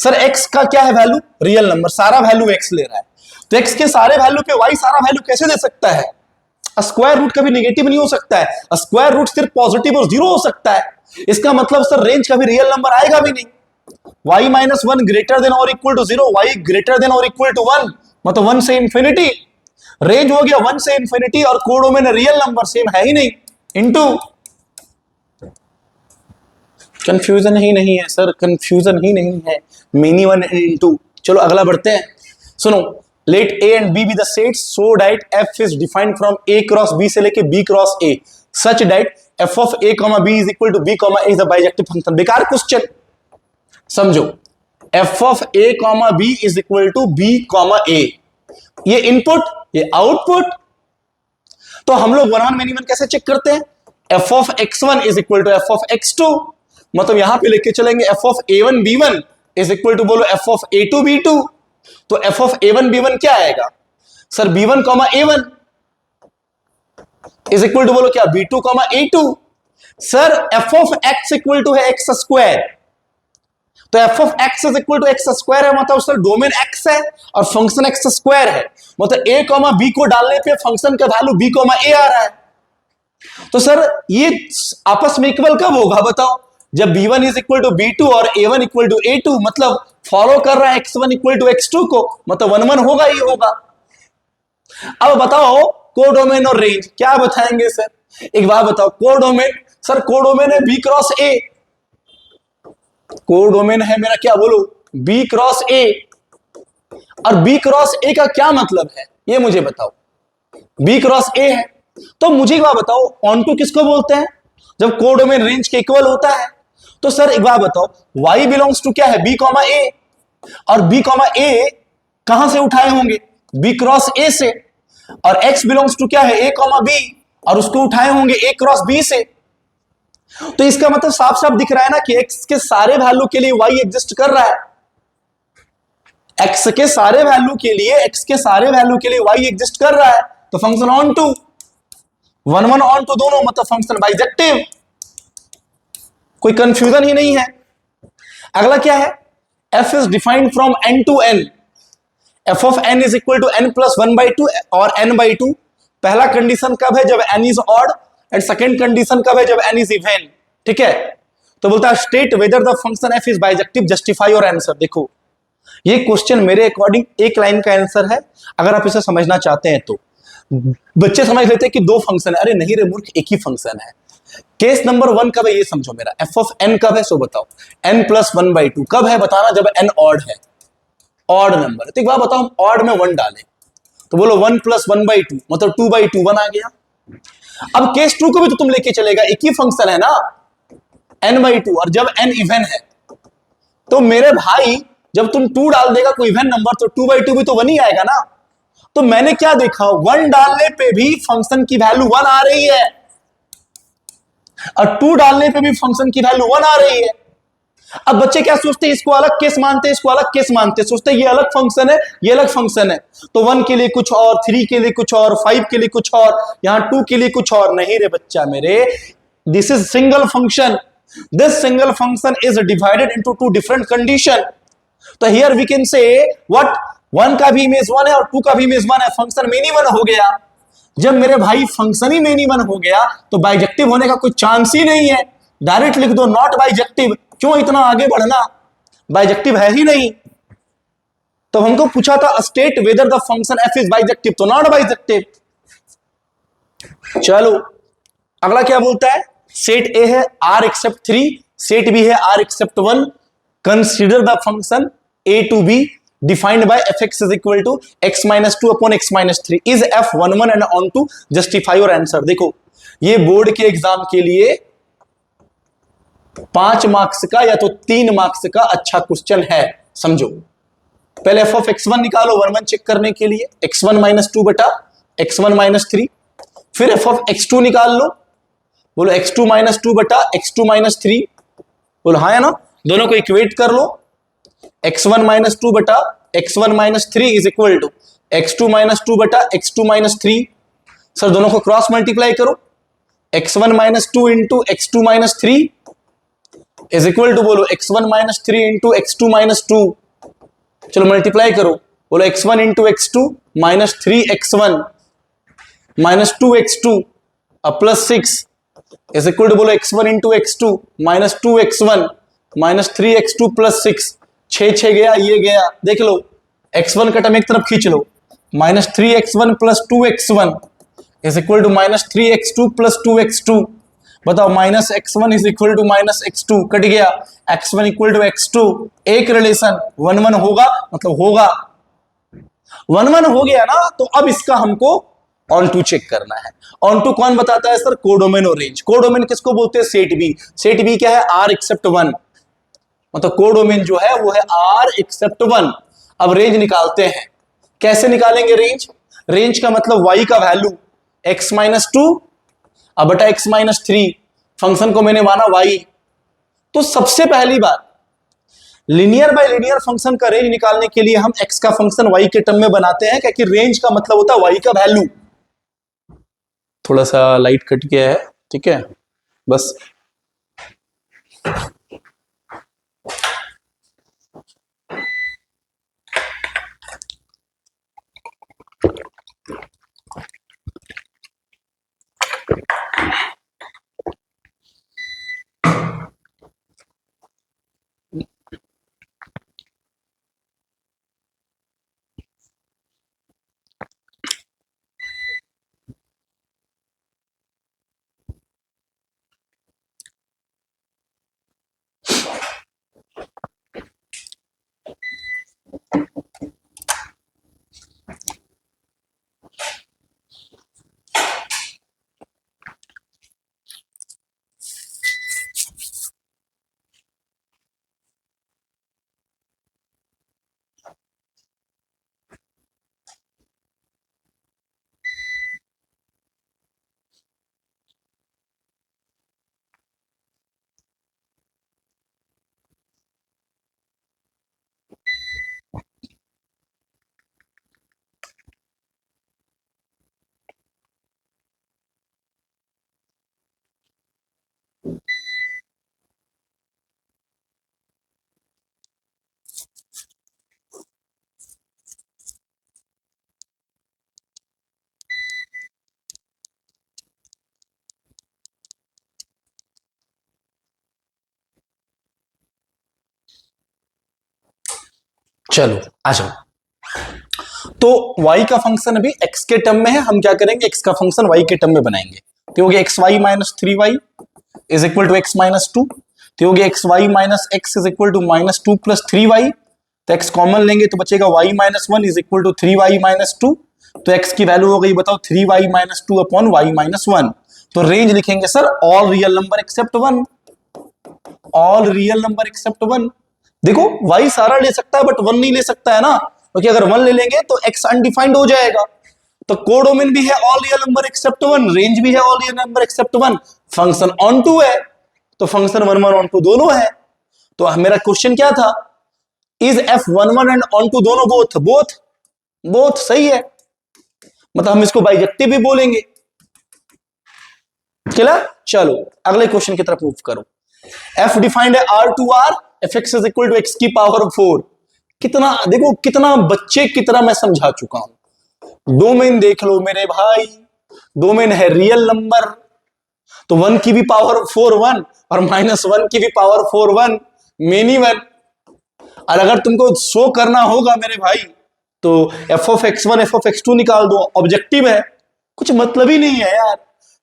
सर x का क्या है वैल्यू, रियल नंबर, सारा वैल्यू x ले रहा है, तो x के सारे वैल्यू पे y सारा वैल्यू कैसे दे सकता है? स्क्वायर रूट कभी नेगेटिव नहीं हो सकता है, स्क्वायर रूट सिर्फ पॉजिटिव और 0 हो सकता है। इसका मतलब सर रेंज कभी रियल नंबर आएगा भी नहीं। y माइनस 1 ग्रेटर देन और equal to 0, y greater than और इक्वल टू 1, मतलब 1 से इंफिनिटी, रेंज हो गया 1 से इंफिनिटी, और कोडोमेन रियल नंबर सेम है ही नहीं, इनटू। कंफ्यूजन ही नहीं है सर, कंफ्यूजन ही नहीं है, मिनी 1 इनटू। चलो अगला बढ़ते हैं, सुनो, let A and B be the sets so that f is defined from A cross B से लेके B cross A, such that f of A comma B is equal to B comma A is the bijective function. बेकार क्वेश्चन, समझो, f of A comma B is equal to B comma A, ये इनपुट ये आउटपुट, तो हम लोग 1 1 मेनी 1 कैसे चेक करते हैं? F of x1 is equal to f of x2, मतलब यहां पे लेके चलेंगे f of a1 b1 is equal to बोलो एफ ऑफ a2 b2, तो एफ ऑफ a1 b1 क्या आएगा sir, b1 comma a1 is equal to बोलो क्या, b2 comma a2। Sir f of x equal to है एक्स स्क्वायर, तो f of x is equal to x square है, मतलब सर डोमेन एक्स है और फंक्शन एक्स स्क्वायर है, मतलब ए कॉमा बी को डालने पे फंक्शन का वैल्यू बी कॉमा ए आ रहा है। तो सर ये आपस में इक्वल कब होगा बताओ, जब b1 is equal to b2 और a1 इक्वल टू a2, मतलब फॉलो कर रहा है x1 इक्वल टू x2 को, मतलब 1 1 होगा ही होगा। अब बताओ कोडोमेन और रेंज क्या बताएंगे सर, एक बात बताओ, कोडोमेन, सर कोडोमेन है b क्रॉस a, कोडोमेन है मेरा क्या बोलो b क्रॉस a, और b क्रॉस a का क्या मतलब है ये मुझे बताओ, b क्रॉस a है, तो मुझे एक बात बताओ ऑन टू किसको बोलते हैं जब कोडोमेन रेंज के इक्वल होता है? तो सर एक बात बताओ, y बिलोंग्स टू क्या है, b कॉमा a, और b कॉमा a कहां से उठाए होंगे, b क्रॉस a से, और x बिलोंग्स टू क्या है, a कॉमा b, और उसको उठाए होंगे a क्रॉस b से। तो इसका मतलब साफ साफ दिख रहा है ना कि x के सारे वैल्यू के लिए y एग्जिस्ट कर रहा है, x के सारे वैल्यू के लिए y एग्जिस्ट कर रहा है, तो function onto, one one onto दोनों, मतलब फंक्शन बाइजेक्टिव, कोई कंफ्यूजन ही नहीं है। अगला क्या है, f is defined from n to n, f of n is equal to n plus one by two और एन बाई टू। पहला कंडीशन कब है, जब n is odd, and second condition कब है, जब एन इज इवन। ठीक है, तो बोलता है state whether the function f is bijective, justify your answer. देखो ये क्वेश्चन मेरे अकॉर्डिंग एक लाइन का आंसर है, अगर आप इसे समझना चाहते हैं तो। बच्चे समझ लेते हैं कि दो फंक्शन है, अरे नहीं रे मूर्ख, एक ही फंक्शन है। केस नंबर वन कब है ये समझो मेरा, एफ ऑफ एन कब है, सो बताओ। N plus one by two कब है बताना, जब एन ऑड है, ऑड नंबर है। तो एक बात बताओ, हम ऑड में वन डालें तो बोलो one plus one by to, मतलब टू बाई टू, वन आ गया। अब केस टू को भी तो तुम लेके चलेगा, एक ही फंक्शन है ना, एन बाई टू, और जब एन इवन है तो मेरे भाई जब तुम टू डाल देगा कोई इवन नंबर तो टू बाई टू भी तो वन ही आएगा ना। तो मैंने क्या देखा, वन डालने पे भी फंक्शन की वैल्यू वन आ रही है, और टू डालने पे भी फंक्शन की वैल्यू वन आ रही है। अब बच्चे क्या सोचते हैं, इसको अलग केस मानते हैं, इसको अलग केस मानते हैं, सोचते हैं ये अलग फंक्शन है, ये अलग फंक्शन है, तो वन के लिए कुछ और, थ्री के लिए कुछ और, फाइव के लिए कुछ और, यहां टू के लिए कुछ और। नहीं रे बच्चा मेरे, this is single function, this single function is divided into two different condition. तो here we can say what, one का भी इमेज वन है और टू का भी इमेज वन है, फंक्शन मेनी वन हो गया। जब मेरे भाई फंक्शन ही मेनी वन हो गया तो बाइजेक्टिव होने का कोई चांस ही नहीं है, डायरेक्ट लिख दो नॉट बाइजेक्टिव। क्यों इतना आगे बढ़ना, बाइजेक्टिव है ही नहीं। तो हमको पूछा था state whether the function f is bijective, तो नॉट बाइजेक्टिव। चलो अगला क्या बोलता है, सेट ए है R except three, set B है R except one, consider the function A to B defined by f x is equal to x minus two upon x minus three, is f one one and onto, justify your answer. देखो ये बोर्ड के एग्जाम के लिए 5 मार्क्स का या तो 3 मार्क्स का अच्छा क्वेश्चन है, समझो। पहले एफ ऑफ एक्स वन निकालो वन वन चेक करने के लिए, एक्स वन माइनस टू बटा एक्स वन माइनस थ्री। फिर एफ ऑफ एक्स टू निकाल लो, बोलो एक्स टू माइनस टू बटा एक्स टू माइनस थ्री, बोलो हाँ है ना, दोनों को इक्वेट कर लो। एक्स वन माइनस टू बटा x one minus three is equal to x two minus two बटा x two minus three. Sir दोनों को क्रॉस मल्टीप्लाई करो, x one minus two into x two minus three is equal to, बोलो x one minus three into x two minus two. चलो मल्टीप्लाई करो, बोलो x one into x two minus three x one minus two x two plus six is equal to, बोलो x one into x two minus two x one minus three x two plus six. छह गया, ये गया, देख लो एक्स वन का टर्म एक तरफ खींच लो, minus three x one plus two x one is equal to minus three x two plus two x two. बताओ minus x one is equal to minus x two, cut गया, x one equal to x two, एक रिलेशन वन वन होगा, मतलब होगा वन वन हो गया ना। तो अब इसका हमको ऑन टू चेक करना है। ऑन टू कौन बताता है सर, कोडोमेन और रेंज। कोडोमेन किसको बोलते हैं, सेट बी। सेट बी क्या है, आर एक्सेप्ट वन, मतलब कोडोमेन जो है वो है आर एक्सेप्ट वन। अब रेंज निकालते हैं, कैसे निकालेंगे रेंज, रेंज का मतलब वाई का वैल्यू एक्स माइनस टू अब बटा एक्स माइनस थ्री, फंक्शन को मैंने माना वाई। तो सबसे पहली बात, लिनियर बाय लिनियर फंक्शन का रेंज निकालने के लिए हम एक्स का फंक्शन वाई के टर्म में बनाते हैं, क्योंकि रेंज का मतलब होता है वाई का वैल्यू। थोड़ा सा लाइट कट गया है, ठीक है बस। चलो आ जाओ। तो y का फंक्शन अभी x के टर्म में है, हम क्या करेंगे x का फंक्शन y के टर्म में बनाएंगे। तो हो गया x y minus 3y is equal to x minus 2। तो हो गया x y minus x is equal to minus 2 plus 3y। तो x कॉमन लेंगे तो बचेगा y minus 1 is equal to 3y minus 2। तो x की वैल्यू हो गई बताओ 3y minus 2 upon y minus 1। तो रेंज लिखेंगे sir all real number except 1, all real number except 1। देखो y सारा ले सकता है बट 1 नहीं ले सकता है ना, क्योंकि अगर 1 ले लेंगे तो x अनडिफाइंड हो जाएगा। तो कोडोमेन भी है all real number except 1, range भी है all real number except 1, function onto है, तो फंक्शन 1 1 ऑन टू दोनों है। तो मेरा क्वेश्चन क्या था, is f11 and onto दोनों बोथ, बोथ सही है, मतलब हम इसको बाइजेक्टिव भी बोलेंगे। चला चलो अगले क्वेश्चन की तरफ मूव करो। f डिफाइंड है R2R, fx is equal to x की पावर 4। कितना देखो कितना बच्चे की तरह मैं समझा चुका हूं। डोमेन देख लो मेरे भाई, डोमेन है रियल नंबर, तो 1 की भी पावर 4 1 और माइनस 1 की भी पावर 4 1, मेनी 1। और अगर तुमको शो करना होगा मेरे भाई तो f of x1 f of x2 निकाल दो, ऑब्जेक्टिव है, कुछ मतलब ही नहीं है यार।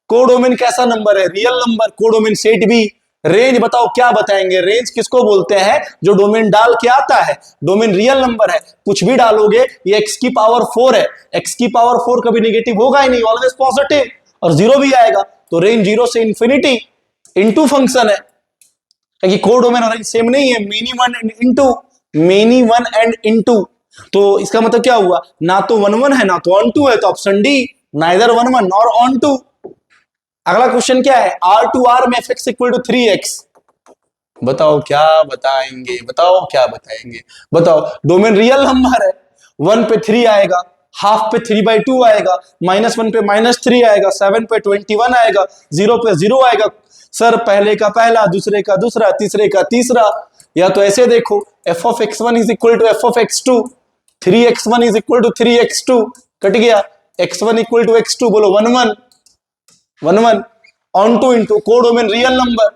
कोडोमेन कैसा नंबर है, रियल नंबर, कोडोमेन सेट भी। रेंज बताओ क्या बताएंगे, रेंज किसको बोलते हैं, जो डोमेन डाल के आता है। डोमेन रियल नंबर है, कुछ भी डालोगे ये x की पावर 4 है, x की पावर 4 कभी नेगेटिव होगा ही नहीं, ऑलवेज पॉजिटिव, और जीरो भी आएगा। तो रेंज 0 से इंफिनिटी इनटू फंक्शन है, क्योंकि कोडोमेन और रेंज सेम नहीं है, many 1 and into, many 1 and into. तो इसका मतलब क्या हुआ, ना तो 1 1 है ना तो ऑन टू है, तो option D neither 1 1 nor onto. अगला क्वेश्चन क्या है, R2R में fx इक्वल टू 3x, बताओ क्या बताएंगे, बताओ क्या बताएंगे, बताओ। डोमेन रियल नंबर है, 1 पे 3 आएगा, हाफ पे 3/2 आएगा, -1 पे -3 आएगा, 7 पे 21 आएगा, 0 पे 0 आएगा। सर पहले का पहला, दूसरे का दूसरा, तीसरे का तीसरा। या तो ऐसे देखो f of x1 is equal to f of x2, 3x1 is equal to 3x2, cut गया, x1 इक्वल टू x2, बोलो 1 1 1 1 on two into codomain real number,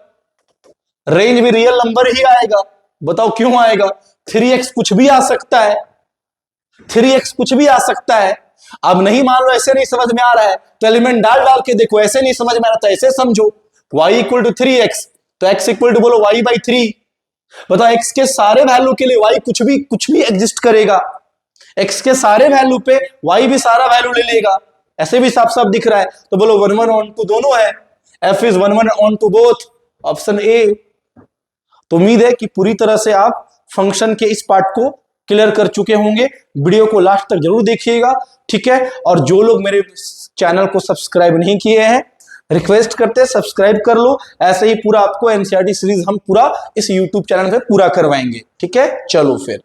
range भी रियल नंबर ही आएगा। बताओ क्यों आएगा, 3x कुछ भी आ सकता है, 3x कुछ भी आ सकता है। अब नहीं मान लो ऐसे नहीं समझ में आ रहा है तो एलिमेंट डाल डाल के देखो, ऐसे नहीं समझ में आ रहा था ऐसे समझो, y इक्वल टू 3x, तो x इक्वल टू बोलो y/3। बताओ x के सारे वैल्यू के लिए y कुछ भी एग्जिस्ट करेगा, x के सारे वैल्यू पे y भी सारा वैल्यू ले लेगा, ऐसे भी साफ साफ दिख रहा है। तो बोलो 1 1 ऑन टू दोनों है, f is 1 1 onto both, option A. तो उम्मीद है कि पूरी तरह से आप फंक्शन के इस पार्ट को क्लियर कर चुके होंगे। वीडियो को लास्ट तक जरूर देखिएगा, ठीक है। और जो लोग मेरे चैनल को सब्सक्राइब नहीं किए हैं, रिक्वेस्ट करते हैं सब्सक्राइब कर लो। ऐसे ही पूरा आपको एनसीईआरटी सीरीज हम पूरा इस यूट्यूब चैनल पे पूरा करवाएंगे, ठीक है। चलो फिर।